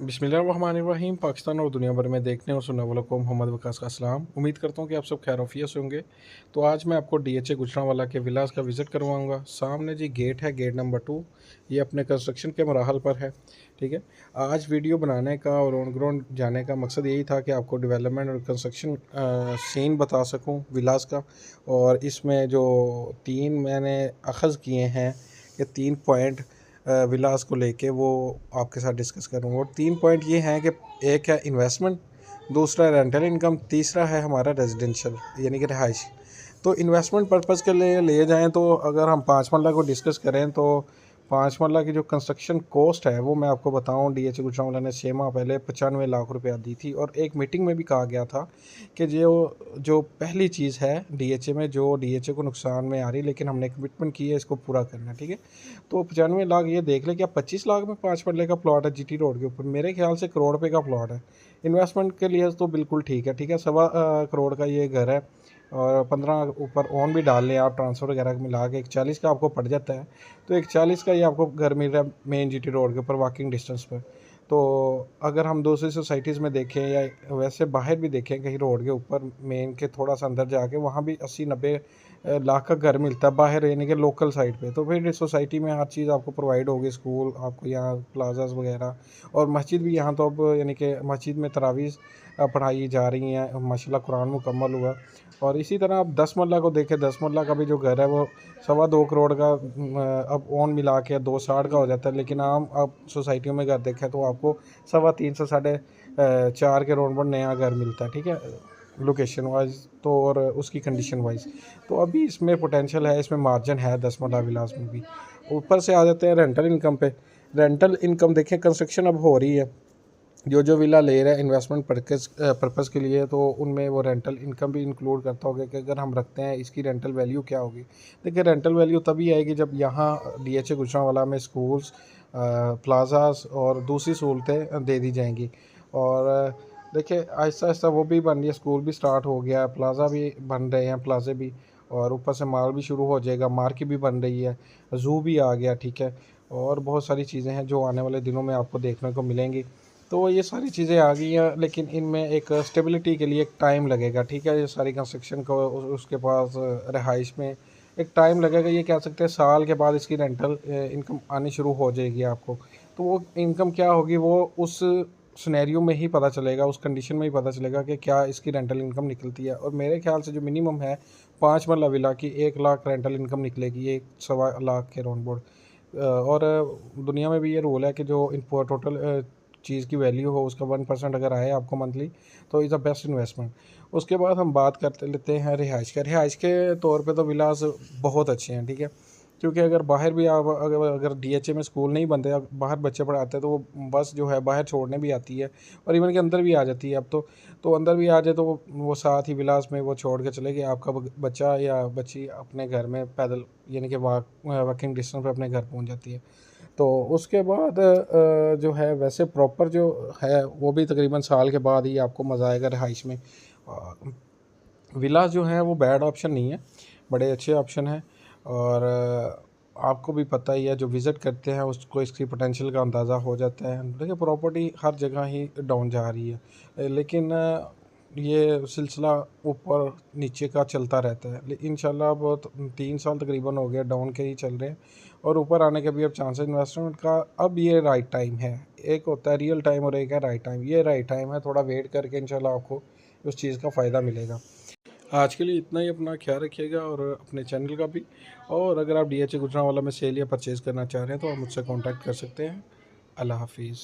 बिस्मिल्लाहिर्रहमानिर्रहीम। पाकिस्तान और दुनिया भर में देखने और सुनने वालों को मोहम्मद वकास का सलाम। उम्मीद करता हूँ कि आप सब खैर से होंगे। तो आज मैं आपको डीएचए गुजरांवाला के विलास का विज़िट करवाऊँगा। सामने जी गेट है, गेट नंबर 2। ये अपने कंस्ट्रक्शन के मराहल पर है। ठीक है। आज वीडियो बनाने का और ऑन ग्राउंड जाने का मकसद यही था कि आपको डेवलपमेंट और कंस्ट्रक्शन सीन बता सकूँ विलास का। और इसमें जो 3 मैंने अख़ज़ किए हैं, ये 3 पॉइंट विलास को लेके वो आपके साथ डिस्कस करूँगा। और 3 पॉइंट ये हैं कि एक है इन्वेस्टमेंट, दूसरा रेंटल इनकम, तीसरा है हमारा रेजिडेंशियल यानी कि रिहाइश। तो इन्वेस्टमेंट पर्पज़ के लिए ले जाएँ तो अगर हम 5 मरला को डिस्कस करें तो 5 मरला की जो कंस्ट्रक्शन कॉस्ट है वो मैं आपको बताऊं, डीएचए गुजरांवाला ने 6 माह पहले 95 लाख रुपया दी थी। और एक मीटिंग में भी कहा गया था कि जो पहली चीज़ है डीएचए में, जो डीएचए को नुकसान में आ रही, लेकिन हमने कमिटमेंट की है इसको पूरा करना है। ठीक है। तो 95 लाख ये देख ले कि 25 लाख में 5 मरले का प्लॉट है जीटी रोड के ऊपर, मेरे ख्याल से करोड़ रुपये का प्लॉट है। इन्वेस्टमेंट के लिए तो बिल्कुल ठीक है। ठीक है, 1.25 करोड़ का ये घर है और 15 ऊपर ओन भी डाल लें आप, ट्रांसफ़र वगैरह मिला के 40 का आपको पड़ जाता है। तो 40 का ये आपको घर मिल रहा है मेन जीटी रोड के ऊपर, वॉकिंग डिस्टेंस पर। तो अगर हम दूसरी सोसाइटीज़ में देखें या वैसे बाहर भी देखें कहीं रोड के ऊपर मेन के थोड़ा सा अंदर जाके, वहाँ भी 80-90 लाख का घर मिलता है बाहर यानी कि लोकल साइड पे। तो फिर इस सोसाइटी में हर चीज़ आपको प्रोवाइड होगी, स्कूल आपको यहाँ, प्लाजास वगैरह, और मस्जिद भी यहाँ। तो अब यानी कि मस्जिद में तरावीज़ पढ़ाई जा रही हैं, माशाल्लाह कुरान मुकम्मल हुआ। और इसी तरह आप 10 मरला को देखें, 10 मरला का भी जो घर है वो 2.25 करोड़ का अब ओन मिला के 260 का हो जाता है। लेकिन आम आप सोसाइटियों में घर देखें तो आपको 3.25 से 4.5 के रोड पर नया घर मिलता है। ठीक है, लोकेशन वाइज तो और उसकी कंडीशन वाइज। तो अभी इसमें पोटेंशियल है, इसमें मार्जिन है 10 मरला विलास में भी। ऊपर से आ जाते हैं रेंटल इनकम पे। रेंटल इनकम देखें, कंस्ट्रक्शन अब हो रही है, जो विला ले रहा है इन्वेस्टमेंट पर्पज़ के लिए, तो उनमें वो रेंटल इनकम भी इंक्लूड करता होगा कि अगर हम रखते हैं इसकी रेंटल वैल्यू क्या होगी। देखिए, रेंटल वैल्यू तभी आएगी जब यहाँ डीएचए गुजरांवाला में स्कूल्स, प्लाजास और दूसरी सहूलतें दे दी जाएंगी। और देखिए, आहिस्ता आहिस्ता वो भी बन रही है, स्कूल भी स्टार्ट हो गया, प्लाज़ा भी बन रहे हैं, प्लाजे भी, और ऊपर से मॉल भी शुरू हो जाएगा, मार्केट भी बन रही है, ज़ू भी आ गया। ठीक है, और बहुत सारी चीज़ें हैं जो आने वाले दिनों में आपको देखने को मिलेंगी। तो ये सारी चीज़ें आ गई हैं, लेकिन इनमें एक स्टेबिलिटी के लिए एक टाइम लगेगा। ठीक है, ये सारी कंस्ट्रक्शन को उसके पास रिहाइश में एक टाइम लगेगा। ये कह सकते हैं साल के बाद इसकी रेंटल इनकम आनी शुरू हो जाएगी आपको। तो वो इनकम क्या होगी वो उस सिनेरियो में ही पता चलेगा, उस कंडीशन में ही पता चलेगा कि क्या इसकी रेंटल इनकम निकलती है। और मेरे ख्याल से जो मिनिमम है 5 मरला विला की 1 लाख रेंटल इनकम निकलेगी, 1.25 लाख के राउंड बोर्ड। और दुनिया में भी ये रूल है कि जो इन टोटल चीज़ की वैल्यू हो उसका 1% अगर आए आपको मंथली, तो इज़ द बेस्ट इन्वेस्टमेंट। उसके बाद हम बात करते लेते हैं रिहाइश के। रिहाइश के तौर पे तो विलास बहुत अच्छे हैं। ठीक है, क्योंकि अगर बाहर भी आप अगर डीएचए में स्कूल नहीं बनते, बाहर बच्चे पढ़ाते हैं, तो वो बस जो है बाहर छोड़ने भी आती है और इवन के अंदर भी आ जाती है अब तो अंदर भी आ जाए तो वो साथ ही विलास में वो छोड़ के चले गए, आपका बच्चा या बच्ची अपने घर में पैदल यानी कि वॉकिंग डिस्टेंस पे अपने घर पहुंच जाती है। तो उसके बाद जो है वैसे प्रॉपर जो है वो भी तकरीबन साल के बाद ही आपको मज़ा आएगा रिहाइश में। विलास जो है वो बैड ऑप्शन नहीं है, बड़े अच्छे ऑप्शन हैं। और आपको भी पता ही है, जो विज़िट करते हैं उसको इसकी पोटेंशियल का अंदाज़ा हो जाता है। देखिए, प्रॉपर्टी हर जगह ही डाउन जा रही है, लेकिन ये सिलसिला ऊपर नीचे का चलता रहता है। इंशाल्लाह अब 3 साल तकरीबन हो गया डाउन के ही चल रहे हैं, और ऊपर आने के भी अब चांसेस इन्वेस्टमेंट का। अब ये राइट टाइम है, एक होता है रियल टाइम और एक है राइट टाइम। ये राइट टाइम है, थोड़ा वेट करके इंशाल्लाह आपको उस चीज़ का फ़ायदा मिलेगा। आज के लिए इतना ही, अपना ख्याल रखिएगा और अपने चैनल का भी। और अगर आप डीएचए गुजरांवाला में सेल या परचेज़ करना चाह रहे हैं तो आप मुझसे कांटेक्ट कर सकते हैं। अल्लाह हाफिज़।